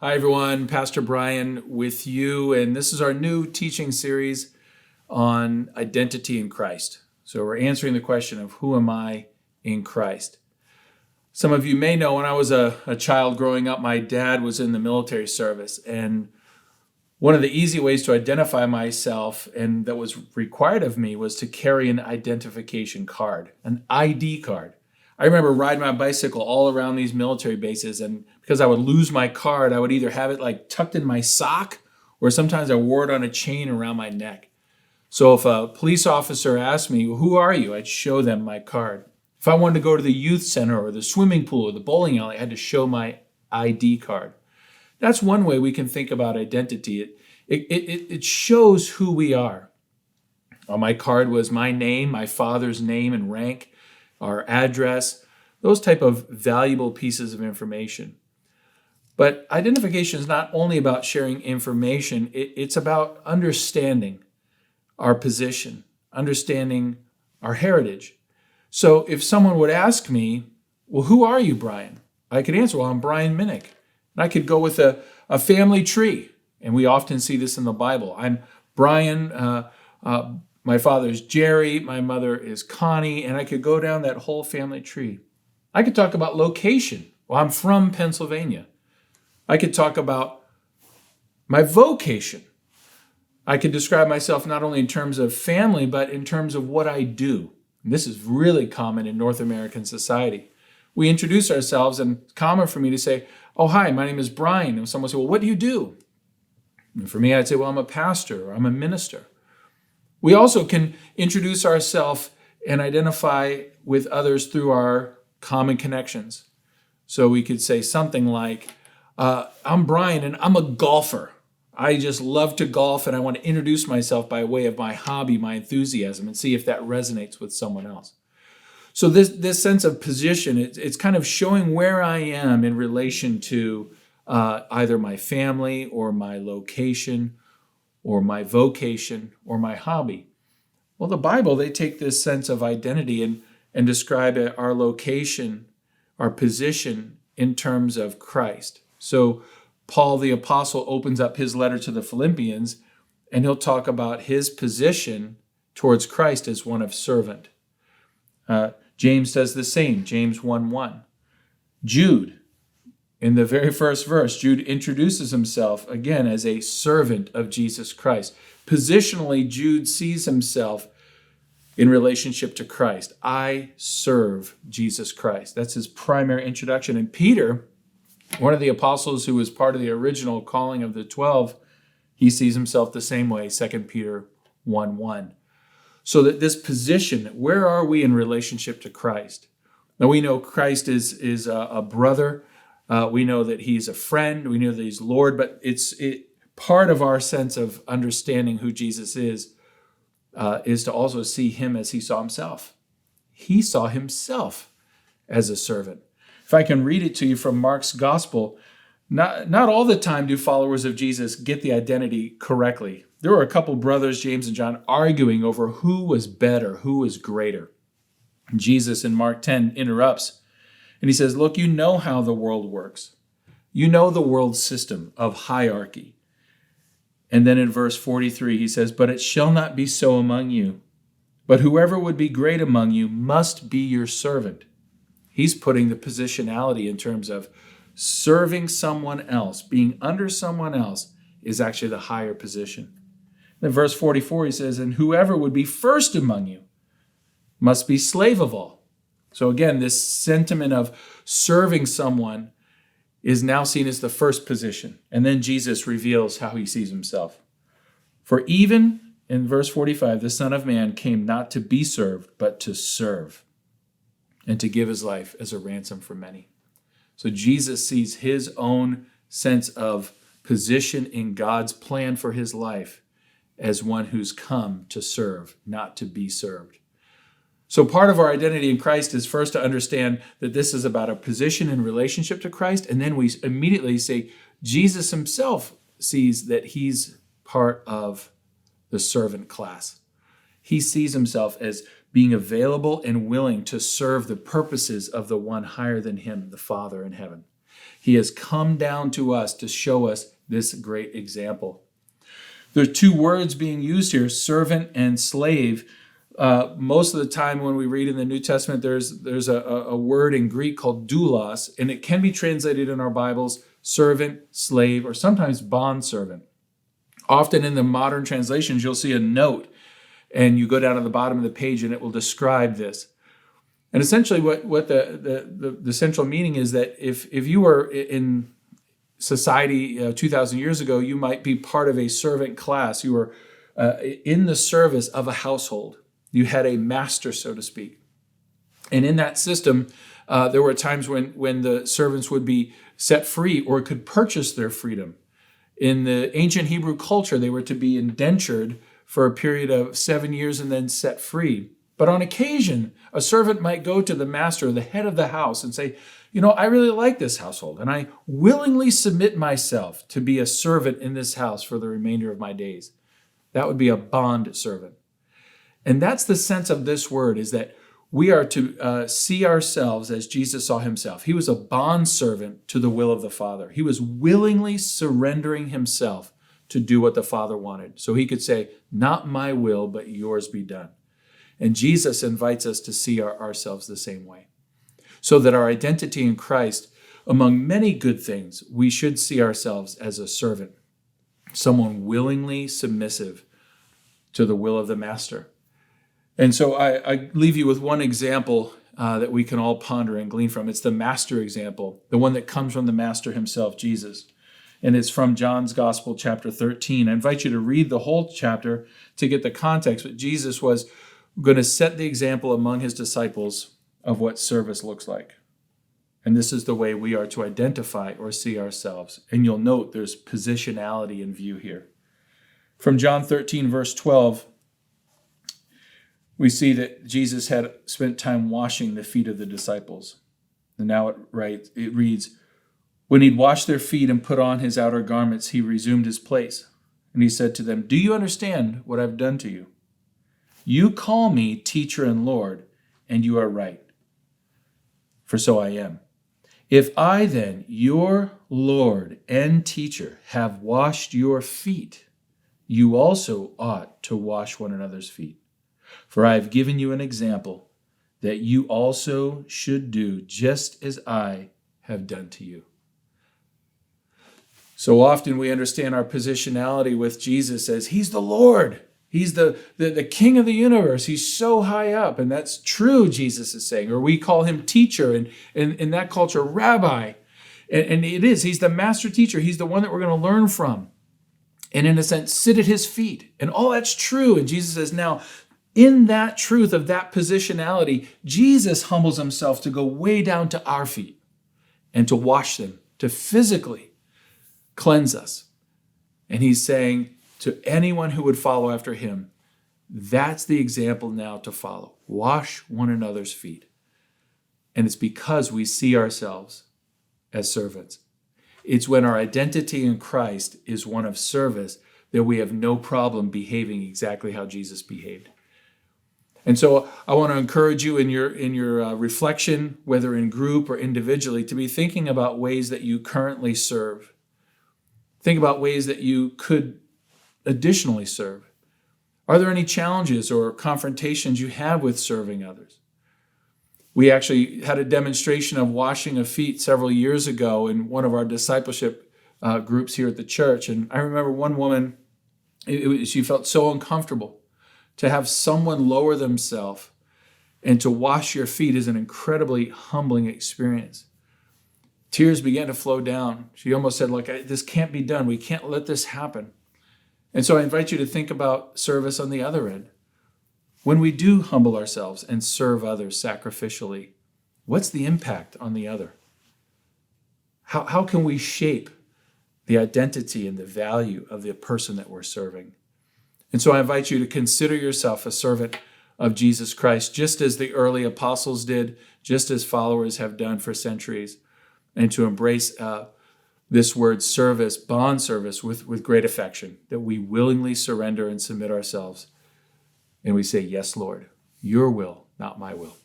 Hi, everyone. Pastor Brian with you, and this is our new teaching series on identity in Christ. So, we're answering the question of who am I in Christ? Some of you may know when I was a child growing up, my dad was in the military service, and one of the easy ways to identify myself and that was required of me was to carry an identification card, an ID card. I remember riding my bicycle all around these military bases, and because I would lose my card, I would either have it like tucked in my sock or sometimes I wore it on a chain around my neck. So if a police officer asked me, "Who are you?" I'd show them my card. If I wanted to go to the youth center or the swimming pool or the bowling alley, I had to show my ID card. That's one way we can think about identity. It shows who we are. On my card was my name, my father's name and rank, our address, those type of valuable pieces of information. But identification is not only about sharing information, it's about understanding our position, understanding our heritage. So if someone would ask me, "Well, who are you, Brian?" I could answer, "Well, I'm Brian Minnick." And I could go with a family tree. And we often see this in the Bible. I'm Brian, my father's Jerry, my mother is Connie, and I could go down that whole family tree. I could talk about location. Well, I'm from Pennsylvania. I could talk about my vocation. I could describe myself not only in terms of family, but in terms of what I do. And this is really common in North American society. We introduce ourselves, and it's common for me to say, "Oh, hi, my name is Brian." And someone will say, "Well, what do you do?" And for me, I'd say, "Well, I'm a pastor," or "I'm a minister." We also can introduce ourselves and identify with others through our common connections. So we could say something like, "I'm Brian and I'm a golfer. I just love to golf and I want to introduce myself by way of my hobby, my enthusiasm, and see if that resonates with someone else." So this sense of position, it's kind of showing where I am in relation to either my family or my location or my vocation or my hobby. Well, the Bible, they take this sense of identity and describe our location, our position in terms of Christ. So Paul the Apostle opens up his letter to the Philippians, and he'll talk about his position towards Christ as one of servant. James does the same, James 1:1. Jude, in the very first verse, Jude introduces himself again as a servant of Jesus Christ. Positionally, Jude sees himself in relationship to Christ. I serve Jesus Christ. That's his primary introduction. And Peter, one of the apostles who was part of the original calling of the 12, he sees himself the same way, 2 Peter 1:1. So that this position, where are we in relationship to Christ? Now we know Christ is a brother. We know that he's a friend. We know that he's Lord. But it's part of our sense of understanding who Jesus is to also see him as he saw himself. He saw himself as a servant. If I can read it to you from Mark's gospel, not all the time do followers of Jesus get the identity correctly. There were a couple brothers, James and John, arguing over who was better, who was greater. And Jesus in Mark 10 interrupts, and he says, "Look, you know how the world works. You know the world system of hierarchy." And then in verse 43, he says, "But it shall not be so among you. But whoever would be great among you must be your servant." He's putting the positionality in terms of serving someone else, being under someone else is actually the higher position. In verse 44, he says, "And whoever would be first among you must be slave of all." So again, this sentiment of serving someone is now seen as the first position. And then Jesus reveals how he sees himself. "For even," in verse 45, "the Son of Man came not to be served, but to serve, and to give his life as a ransom for many." So Jesus sees his own sense of position in God's plan for his life as one who's come to serve, not to be served. So part of our identity in Christ is first to understand that this is about a position in relationship to Christ, and then we immediately say Jesus himself sees that he's part of the servant class. He sees himself as being available and willing to serve the purposes of the one higher than him, the Father in heaven. He has come down to us to show us this great example. There are two words being used here, servant and slave. Most of the time when we read in the New Testament, there's a word in Greek called doulos, and it can be translated in our Bibles servant, slave, or sometimes bondservant. Often in the modern translations, you'll see a note, and you go down to the bottom of the page, and it will describe this. And essentially what the central meaning is that if you were in society 2,000 years ago, you might be part of a servant class. You were in the service of a household. You had a master, so to speak. And in that system, there were times when the servants would be set free or could purchase their freedom. In the ancient Hebrew culture, they were to be indentured for a period of 7 years and then set free. But on occasion, a servant might go to the master, the head of the house, and say, I really like this household, and I willingly submit myself to be a servant in this house for the remainder of my days. That would be a bond servant. And that's the sense of this word, is that we are to see ourselves as Jesus saw himself. He was a bond servant to the will of the Father. He was willingly surrendering himself to do what the Father wanted. So he could say, not my will, but yours be done. And Jesus invites us to see ourselves the same way. So that our identity in Christ, among many good things, we should see ourselves as a servant, someone willingly submissive to the will of the Master. And so I leave you with one example that we can all ponder and glean from. It's the Master example, the one that comes from the Master himself, Jesus. And it's from John's Gospel, chapter 13. I invite you to read the whole chapter to get the context, but Jesus was going to set the example among his disciples of what service looks like. And this is the way we are to identify or see ourselves. And you'll note there's positionality in view here. From John 13, verse 12, we see that Jesus had spent time washing the feet of the disciples. And now it reads, when he'd washed their feet and put on his outer garments, he resumed his place. And he said to them, do you understand what I've done to you? You call me teacher and Lord, and you are right, for so I am. If I then, your Lord and teacher, have washed your feet, you also ought to wash one another's feet. For I have given you an example that you also should do just as I have done to you. So often we understand our positionality with Jesus as he's the Lord. He's the king of the universe. He's so high up. And that's true, Jesus is saying. Or we call him teacher, and in that culture, rabbi. And it is. He's the master teacher. He's the one that we're going to learn from. And in a sense, sit at his feet. And all that's true. And Jesus says, now, in that truth of that positionality, Jesus humbles himself to go way down to our feet and to wash them, to physically cleanse us. And he's saying, to anyone who would follow after him, that's the example now to follow. Wash one another's feet. And it's because we see ourselves as servants. It's when our identity in Christ is one of service that we have no problem behaving exactly how Jesus behaved. And so I want to encourage you in your reflection, whether in group or individually, to be thinking about ways that you currently serve. Think about ways that you could additionally serve. Are there any challenges or confrontations you have with serving others? We actually had a demonstration of washing of feet several years ago in one of our discipleship groups here at the church. And I remember one woman, she felt so uncomfortable to have someone lower themselves, and to wash your feet is an incredibly humbling experience. Tears began to flow down. She almost said, this can't be done. We can't let this happen. And so I invite you to think about service on the other end. When we do humble ourselves and serve others sacrificially, what's the impact on the other? How can we shape the identity and the value of the person that we're serving? And so I invite you to consider yourself a servant of Jesus Christ, just as the early apostles did, just as followers have done for centuries, and to embrace this word service, bond service, with great affection, that we willingly surrender and submit ourselves. And we say, yes, Lord, your will, not my will.